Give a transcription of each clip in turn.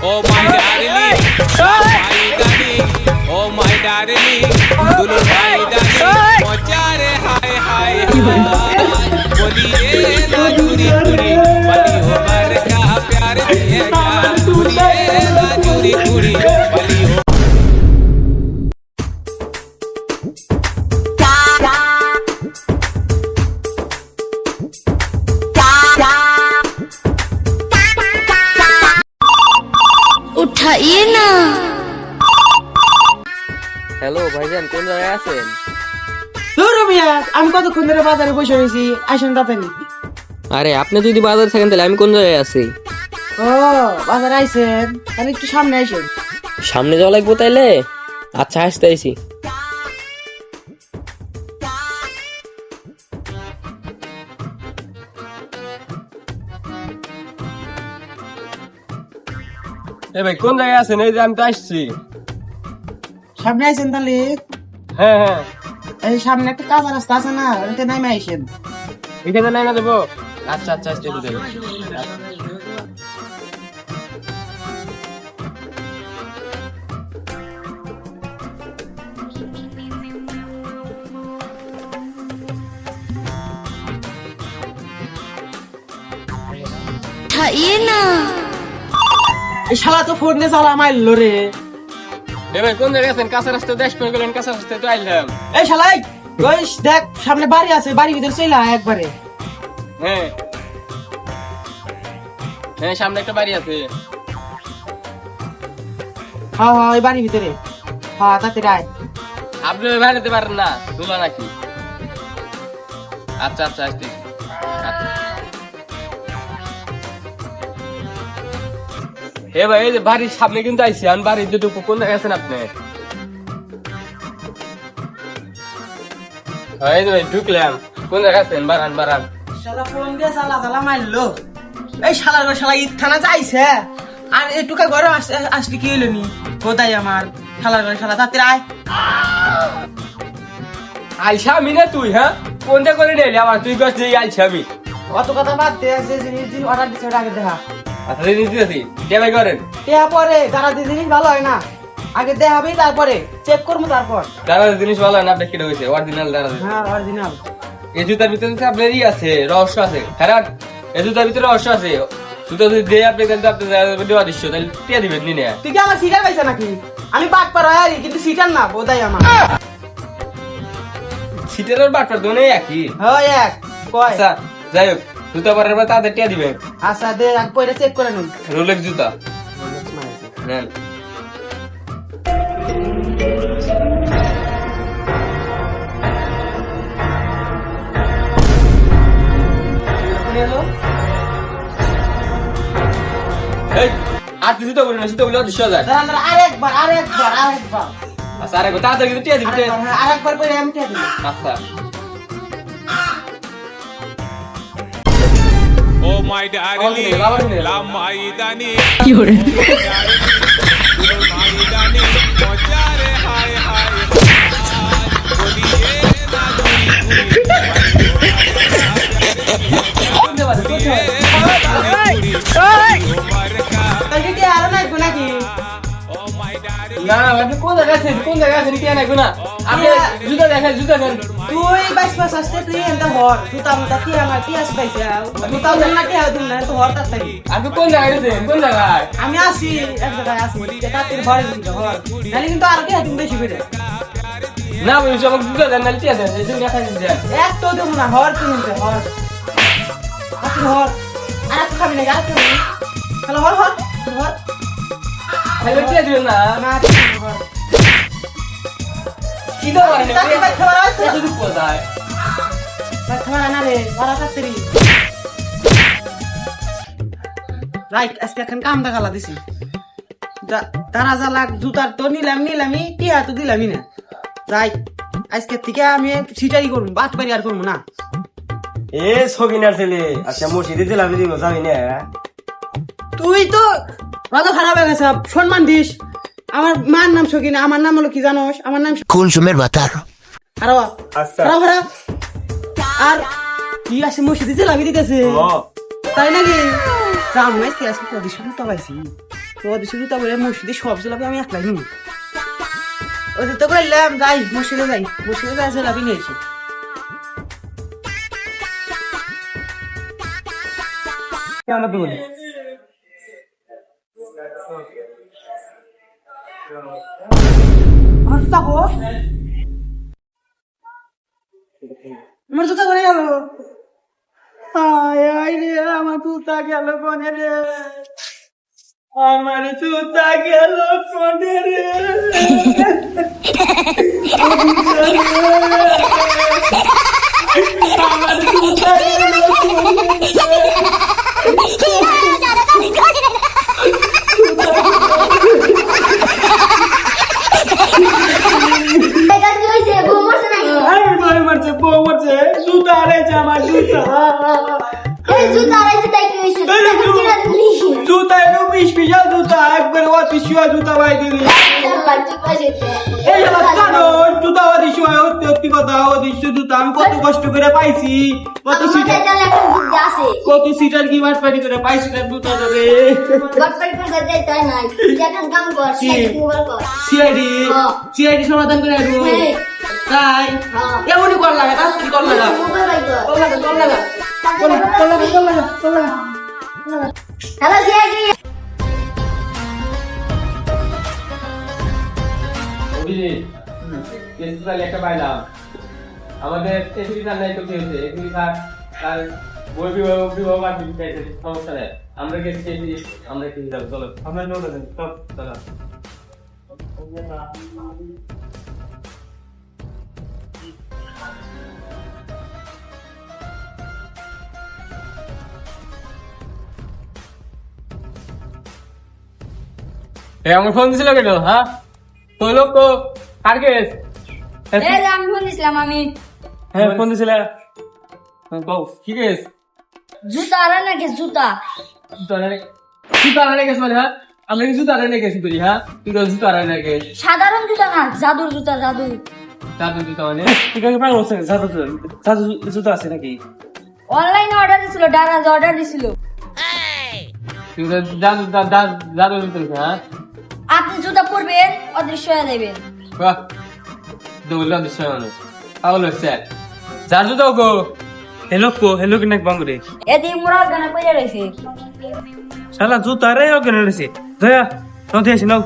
Oh my darling, oh my darling, दुल्हन भाई darling, मचा रे हाय हाय हाय, बोलिए ना चूरी चूरी, बली हो मर का प्यार दिएगा, बोलिए ना चूरी चूरी, बली हो। उठाइए ना। হ্যালো ভাইজান, কোন জায়গায় আছেন? ধরো মিয়া, আমি কতক্ষণ ধরে বাজারে বসে রয়েছি, আসেন তাড়াতাড়ি। আরে আপনি যদি বাজারে থাকেন তাহলে আমি কোন জায়গায় আছি? ও বাজারে আইছেন, তাহলে একটু সামনে আইসেন। সামনে যাওয়া লাগবো তাইলে? আচ্ছা, আসতে আইছি। এ ভাই কোন জায়গায় আছেন? এই যে আমি তো আসছি। সামনে আইসেন তাহলে। হ্যাঁ হ্যাঁ, এই সামনে একটা কাঁচা রাস্তা আছে না, ওইটা নামে আইসেন। এখানে নাই না দেবো। আচ্ছা আচ্ছা, আসতে একটু দেবো। उठाइए ना। এই শালা তো ফোন দিয়ে চালা মারলো রে। এ ভাই কোন জায়গায় আছেন? কাঁচা রাস্তা দেশ করে গেলেন, কাঁচা রাস্তায় তো আইলাম। এই শালাই, ওই দেখ সামনে বাড়ি আছে, বাড়ির ভিতরে চলে আয় একবারে। হ্যাঁ হ্যাঁ, সামনে একটা বাড়ি আছে। হ্যাঁ হ্যাঁ, ওই বাড়ির ভিতরে। হ্যাঁ তাড়াতাড়ি আয়। আপনি ওই বাড়িতে পারেন না, তুলা নাকি? আচ্ছা আচ্ছা, আসতে এ ভাই, এই যে বাড়ির সামনে কিন্তু আইসি। আমি বাড়ির দুটো কোন জায়গায় আছেন আপনি? এই যে ভাই ঢুকলাম। কোন জায়গায় আছেন? বারান বারান। শালা ফোন দিয়ে চালা চালা মারলো। এই শালা গো, শালা ইথানা যাইছে আর এটুকা ঘরে আসলে কি হইলো নি? কোথায় আমার শালা গো, শালা তাড়াতাড়ি আয়। আইসা আমি না তুই? হ্যাঁ, কোনটা করে নিলি আমার? তুই কাছ থেকে আইসা আমি। অত কথা বাদ দে, যে জিনিস অর্ডার দিছে ওটা আগে দেখা। আচ্ছা, জিনিস দিয়েছি কে ভাই করেন? দেয়া পরে যারা যে জিনিস ভালো হয় না, আগে দেখাবি, তারপরে চেক করবো, তারপর। দাদা জিনিস ভালো হয় না, আপনার কিনে হয়েছে অরিজিনাল দাদা। হ্যাঁ অরিজিনাল। এই জুতার ভিতরে তো আপনার ই আছে, রহস্য আছে। হ্যাঁ, এই জুতার ভিতরে রহস্য আছে। জুতা যদি দিয়ে আপনি তাহলে আপনি দেওয়া দৃশ্য তাহলে টিয়া দিবেন নিনে। তুই কি আমার সিটার পাইছে নাকি? আমি বাট পার হয় কিন্তু সিটার না, বোধাই আমার। সিটের আর বাটপার দোনে একই। হয় এক কয়। আচ্ছা যাই হোক, জুতা পরার পর তাদের টিয়া দিবেন। আচ্ছা দে, আগ পরে চেক করে নিন। রোলেক্স জুতা নেন। এই আর তুই জুতা বলি না, জুতা বলি দৃশ্য যায়। আরেকবার আরেকবার আরেকবার আচ্ছা আরেকবার তাড়াতাড়ি কিন্তু টিয়া দিবেন। আরেকবার করে আমি টিয়া দিই। আচ্ছা। Oh my darling, la maidani, কি হরে दुल्हन भाई darling, मचा रे हाय हाय, बोलिए ना चूरी কালকে টিয়া আরো নাই নাকি? Oh my darling, না আপনি কোন জায়গায় আছেন? কোন জায়গায় আছেন? টিয়া নাই কোনা। আপনি জুতা দেখেন, জুতা দেন। তুই বাইশ মাস আসতে তুই এনটা হর জুতা মুতা টিয়া আমার টিয়া পাইছে জুতাও দেন না, টিয়া দিন না, তো হর তাড়াতাড়ি। আপনি কোন জায়গায় আছেন? কোন জায়গায়? আমি আসি এক জায়গায় আসি, তাড়াতাড়ি ঘরে দিতে হর, নাহলে কিন্তু আরো টিয়া দিন বেশি করে। না বলছি আমাকে জুতা দেন, নাহলে টিয়া দেন। এই যে দেখা যাচ্ছে এক তো দেবো না, হর তুই নিতে হর। আসি হর, আর একটু খাবি নাকি? আর একটু খাবি? হ্যালো হর হর হর। তাহলে টিয়া দিবেন না। না তুই হর। কি দাও মানে? তাড়াতাড়ি বাইক খাবার আছে? এতটুকু কোথায়? বাইক খাবার না রে, ওরা তাড়াতাড়ি। রাইট, আজকে এখন কাম দেখালা দিছি। তারা যা লাগ জুতার তো নিলামই, টিয়া তো দিলামই না। রাইট, আজকে থেকে আমি সিটারি করবো, বাদ পারি আর করবো না। এ সবিনার ছেলে, আচ্ছা মসজিদে দিলাম দিব যাবি না? তুই তো রাজা খারাপ হয়ে গেছে, সম্মান দিস। আমার মার নাম সকিনা, আমার নাম হলো কি জানোস? আমার নাম কুলসুমের বাতার। আরো আচ্ছা খারাপ খারাপ। আর কি আছে মসজিদে লাভি দিতেছে, ও তাই নাকি? জামাইকে আজকে প্রদীপ তো পাইছি। তো অদৃশ্য জুতা বলে মসজিদে সব জেলাপি আমি একলাই নিই ওই তো করলাম যাই মসজিদে যাই জেলাপি নিয়েছি কেমন লাগবে বলে আমার জুতা কো আমার জুতা করে গেল আয় রে আমার জুতা গেল কোনে রে আমার জুতা গেল কোনে রে আমার জুতা গেল বউ মরছে জুতা হারাইছে আমার জুতা জুতা এলো বিশ পিসা জুতা একবার অতিশয় জুতা ভাই দিদি এই জানো জুতা অতিশয় সত্যি কথা অতিশ জুতা আমি কত কষ্ট করে পাইছি কত সিটার কি বাস পারি করে পাইছি না জুতা ধরে সিআইডি সমাধান করে আসবো তাই এমনই কর লাগা তার কি কর লাগা একটা পাইলাম আমাদের এসিডি তার নাই তো কি হয়েছে এসিডি তার বই বিবাহ বাদ দিতে সমস্যা নেই আমরা গেছি আমরা কি যাবো চলো আমরা নোটা দেন সব চলো আমার ফোন দিছিল কেন হ্যাঁ তোর লোক তো কার কেস আমি ফোন দিছিলাম আমি হ্যাঁ ফোন দিছিল কি কেস জুতা আনা নাকি জুতা জুতা আনারে গেছ মানে হ্যাঁ আমরা কি জুতা আনারে গেছি তুই হ্যাঁ তুই তো জুতা আনারে গেছ সাধারণ জুতা না জাদুর জুতা জাদু জাদু জুতা মানে ঠিক আছে পাগল হচ্ছে জাদু জুতা আছে নাকি অনলাইনে অর্ডার দিছিল ডারাজ অর্ডার দিছিল তুই তো জাদু জাদু জুতা হ্যাঁ আপনি জুতা পরবেন অদৃশ্য হয়ে যাবেন বাহ দৌড়লাম দিচ্ছে মানুষ পাগল হচ্ছে যার জুতা গো হেলো কি নাক বাঙ্গুরে এদি মুরাদ গানা কইরা রইছে শালা জুতা রে ওকে নেছে দয়া নতে আসি নাও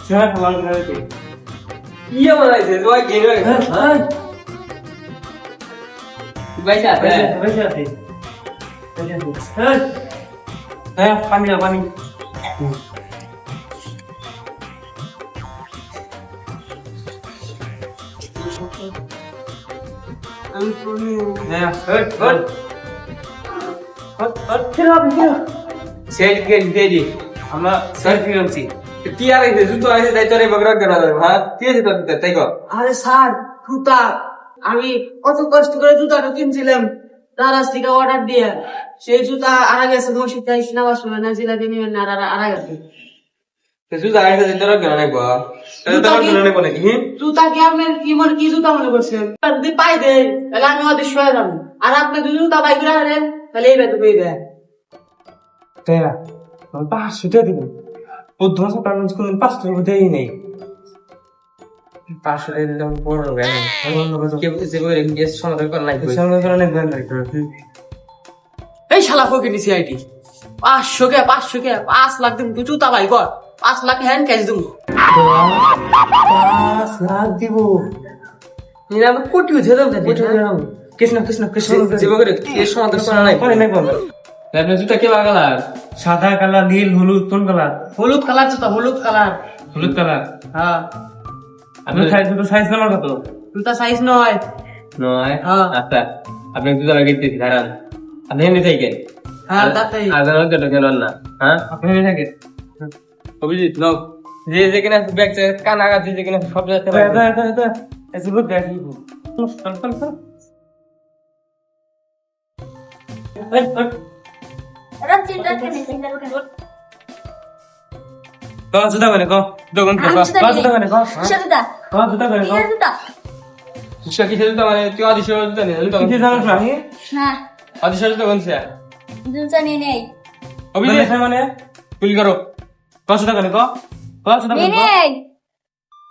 শালা ভালো করে রে ইয়ে বানাইছে তুই গেল হ্যাঁ বাইসা বেশা আছে হ্যাঁ পানি দাও পানি সেট গেট দেদি আমরা সেলফি আনছি কি আর এই জুতো আছে তাই তোরে বগরা করা হ্যাঁ কি আছে তোর তাই গো আরে স্যার জুতা আমি কত কষ্ট করে জুতাটা কিনছিলাম দারাজ থেকে অর্ডার দিয়ে সেই জুতা আড়া গেছে মসজিদ যাইছি না বাসবে না জিলাপি নিবেন না আড়া গেছে জুতো আছে তোর গনা নাই গো তোর জন্য নেব নাকি জুতা কি আপনার কি মনে কি জুতা মনে করছেন যদি পাই দে তাহলে আমি অদৃশ্য হয়ে যাবো আর আপনি যদি জুতা পাই করে আনেন তাহলে এই বেতন পেয়ে দেয় তাই না 500 টাকা দিবেন ও 10 টাকা কোন 500 টাকা দেই নাই 500 টাকা দিলাম বড় গেল কে যে করে গেস সমাধান করা নাই সামনে করে অনেক ভালো লাগে এই শালা ফোকে নিছি আইটি 500 কে 5 লাখ দিন জুতা পাই কর 5 লাখ হ্যান্ড ক্যাশ দিমু 5 লাখ দিব নিরা আমি কোটি হয়ে যেতাম কৃষ্ণ যে করে গেস সমাধান করা নাই করে নাই বল আপনি জুতা কে লাগালার সাদা কালার নীল হলুদ কোন কালার হলুদ কালার জুতা হলুদ কালার হ্যাঁ আপনার সাইজ নাম্বার কত জুতা সাইজ নয় নয় হ্যাঁ। আচ্ছা আপনি জুতা লাগাইতে ধারান আপনি এনে থাকেন হ্যাঁ তাতেই আদার জন্য গেল না হ্যাঁ আপনি এনে থাকেন অভিজিৎ লোক যে যেখানে ব্যাগ কানা গাছ যেখানে সব জায়গায় এসে বুঝ দেখি এরকম চিন্তা কেন কত জুতা করে কো দোকান কো কত জুতা করে কো জুতা কত জুতা করে কো জুতা শিক্ষা কিসের জুতা মানে তুই আদি শিক্ষা জুতা নেই কিছু জানো না না অতি সহজ তো কোনছে জুতা নিয়ে নেই অভিজিৎ মানে কুলি করো কত টাকা নে কত টাকা নিয়ে নে নেই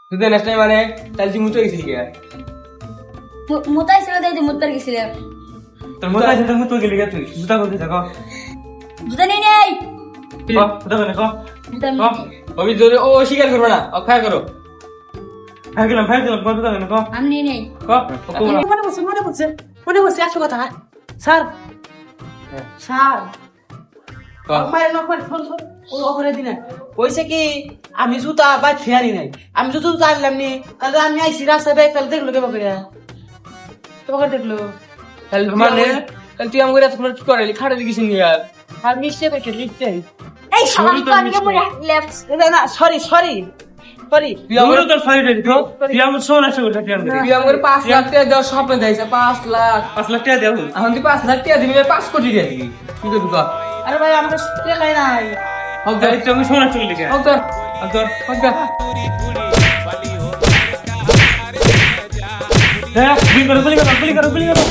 তুই নেক্সট টাইম মানে তাহলে তুই মুতো গেছিস কি মুতাই ছিল তাই মুতার গেছিলাম তোর মতো আছে তোর মতো গেলি তুই জুতা কোথায় থাকো জুতা নিয়ে নেই কত টাকা নে কত জুতা নিয়ে নেই। অভিজিৎ ও স্বীকার করবে না অক্ষয় করো ভাই গেলাম কত টাকা নে কত আমি নিয়ে নেই মনে পড়ছে একশো কথা স্যার স্যার মায়ের নকল ও ওখানে দিনে কইছে কি আমি জুতা বাই ফেয়ারি নাই আমি জুতা আনলাম নি তাহলে আমি আইসি রাস্তায় ব্যাগ ফেলে দেখলো কেমন করে তোমাকে দেখলো তাহলে মানে তাহলে তুই আমাকে রাত কি করে খাড়া দিছিস নি আর আর মিশে রেখে লিখতে এই শালা তো আমি কেমন লেফট না সরি সরি সরি তুই আমার তোর ফাইল রেডি তো তুই আমার সোনা সে করতে কেন তুই আমার 5 লাখ টাকা দেওয়ার স্বপ্ন দেখাইছে 5 লাখ 5 লাখ টাকা দেব এখন তুই 5 লাখ টাকা দিবি 5 কোটি টাকা দিবি কি করবি কর আরে ভাই আমাকে টেকাই নাই হোক তাই তুমি সোনা চলে লিখে হোক তোর তোর হোক তোর হ্যাঁ গুলি করো